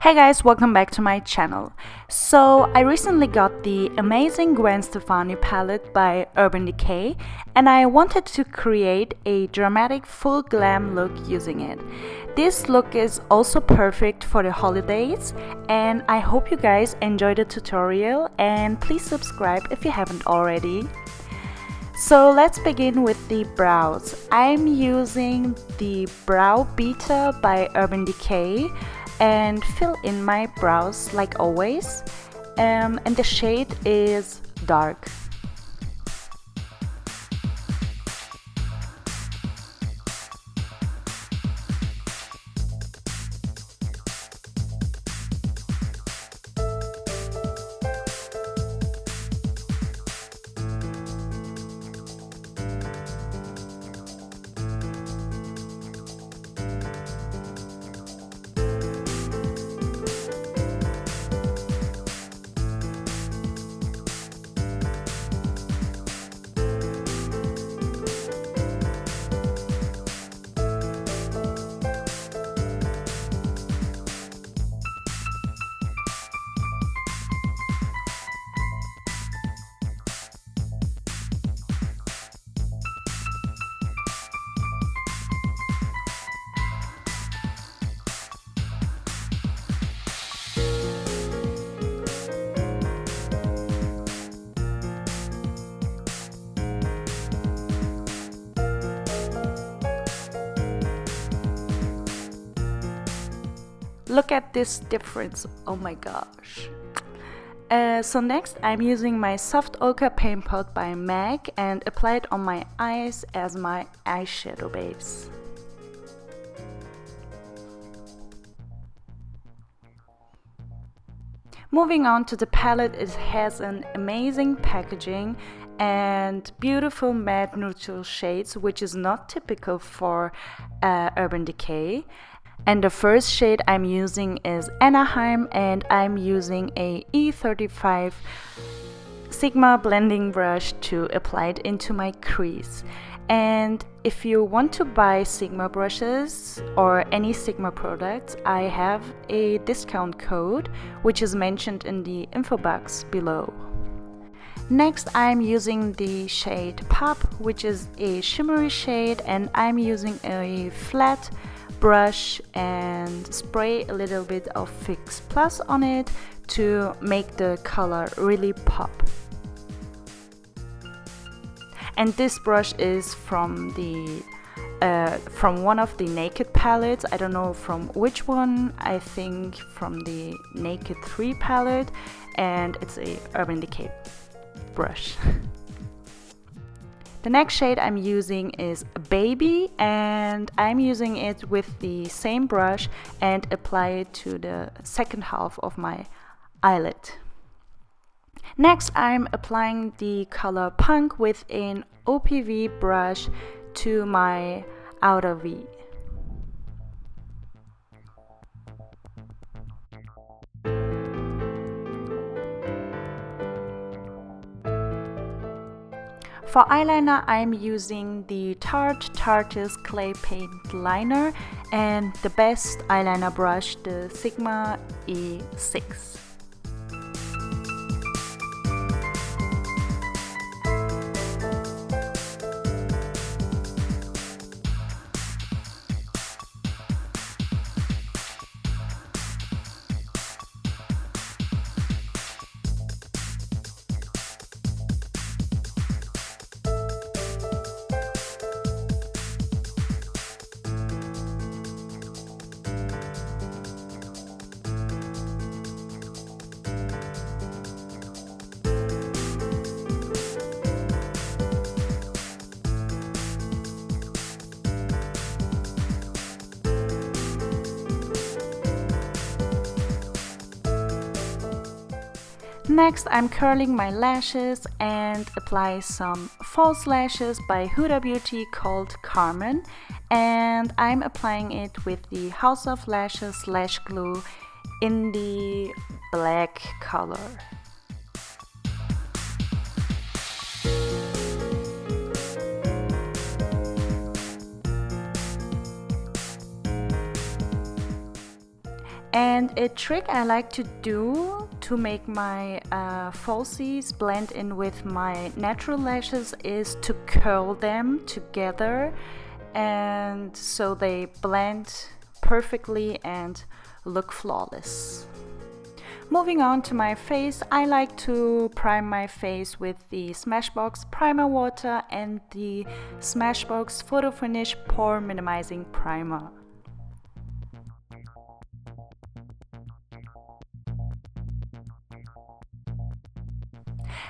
Hey guys, welcome back to my channel. So I recently got the amazing Gwen Stefani palette by Urban Decay and I wanted to create a dramatic full glam look using it. This look is also perfect for the holidays and I hope you guys enjoy the tutorial and please subscribe if you haven't already. So let's begin with the brows. I'm using the Brow Beater by Urban Decay and fill in my brows like always, and the shade is dark. Look at this difference, oh my gosh. So next I'm using my Soft Ochre Paintpot by Marc and apply it on my eyes as my eyeshadow base. Moving on to the palette, it has an amazing packaging and beautiful matte neutral shades, which is not typical for Urban Decay. And the first shade I'm using is Anaheim and I'm using a E35 Sigma blending brush to apply it into my crease. And if you want to buy Sigma brushes or any Sigma products, I have a discount code which is mentioned in the info box below. Next I'm using the shade Pop, which is a shimmery shade, and I'm using a flat brush and spray a little bit of Fix Plus on it to make the color really pop. And this brush is from one of the Naked palettes. I don't know from which one. I think from the Naked 3 palette, and it's a Urban Decay brush. The next shade I'm using is Baby and I'm using it with the same brush and apply it to the second half of my eyelid. Next I'm applying the color Punk with an OPV brush to my outer V. For eyeliner, I'm using the Tarte Tarteist Clay Paint Liner and the best eyeliner brush, the Sigma E6. Next I'm curling my lashes and apply some false lashes by Huda Beauty called Carmen, and I'm applying it with the House of Lashes Lash Glue in the black color. And a trick I like to do to make my falsies blend in with my natural lashes is to curl them together, and so they blend perfectly and look flawless. Moving on to my face, I like to prime my face with the Smashbox Primer Water and the Smashbox Photo Finish Pore Minimizing Primer.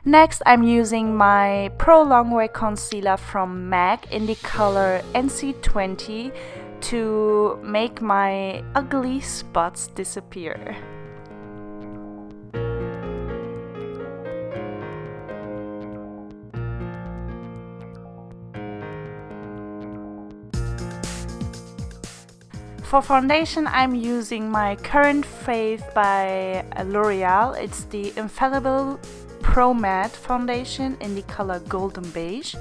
Next, I'm using my Pro Longwear Concealer from MAC in the color NC20 to make my ugly spots disappear. For foundation, I'm using my current fave by Loreal. It's the Infallible Pro Matte Foundation in the color Golden Beige.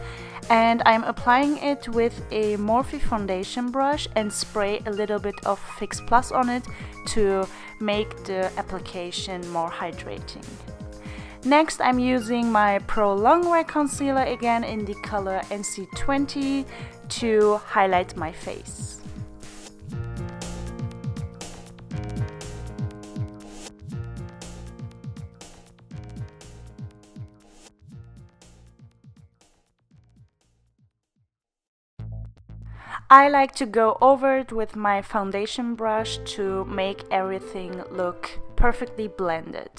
And I'm applying it with a Morphe foundation brush and spray a little bit of Fix Plus on it to make the application more hydrating. Next, I'm using my Pro Longwear Concealer again in the color NC20 to highlight my face. I like to go over it with my foundation brush to make everything look perfectly blended.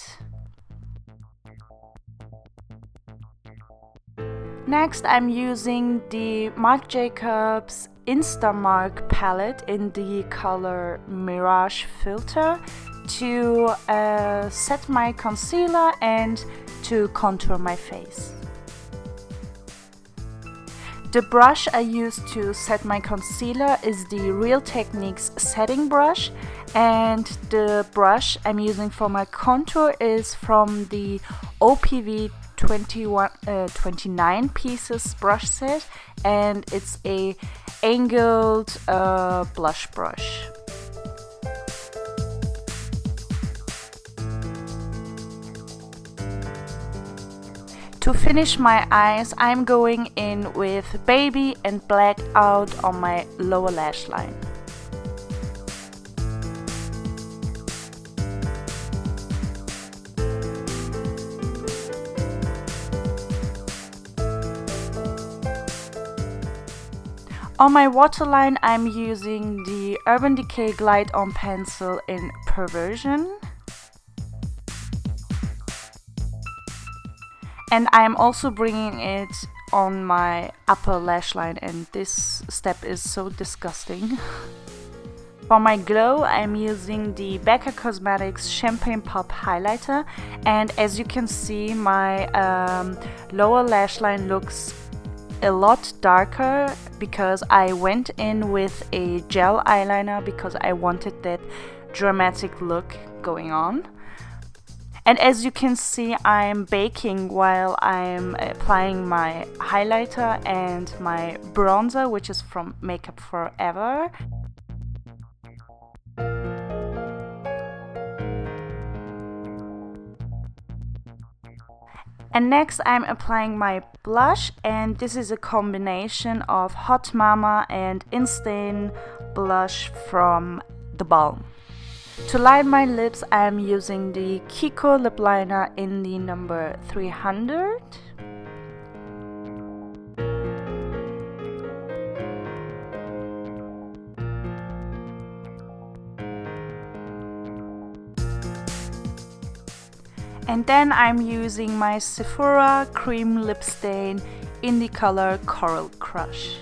Next, I'm using the Marc Jacobs Instamarc palette in the color Mirage Filter to set my concealer and to contour my face. The brush I use to set my concealer is the Real Techniques setting brush, and the brush I'm using for my contour is from the OPV 29 pieces brush set, and it's a angled blush brush. To finish my eyes, I'm going in with Baby and Black Out on my lower lash line. On my waterline, I'm using the Urban Decay Glide On Pencil in Perversion. And I'm also bringing it on my upper lash line, and this step is so disgusting. For my glow, I'm using the Becca Cosmetics Champagne Pop Highlighter, and as you can see, my lower lash line looks a lot darker because I went in with a gel eyeliner because I wanted that dramatic look going on. And as you can see, I'm baking while I'm applying my highlighter and my bronzer, which is from Makeup Forever. And next I'm applying my blush, and this is a combination of Hot Mama and Instain blush from the Balm. To line my lips, I'm using the Kiko lip liner in the number 300. And then I'm using my Sephora cream lip stain in the color Coral Crush.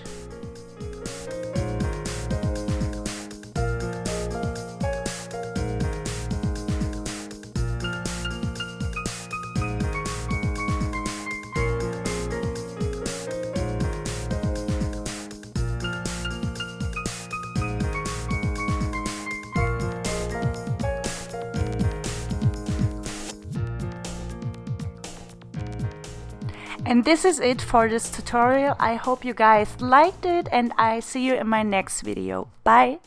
And this is it for this tutorial. I hope you guys liked it, and I see you in my next video. Bye!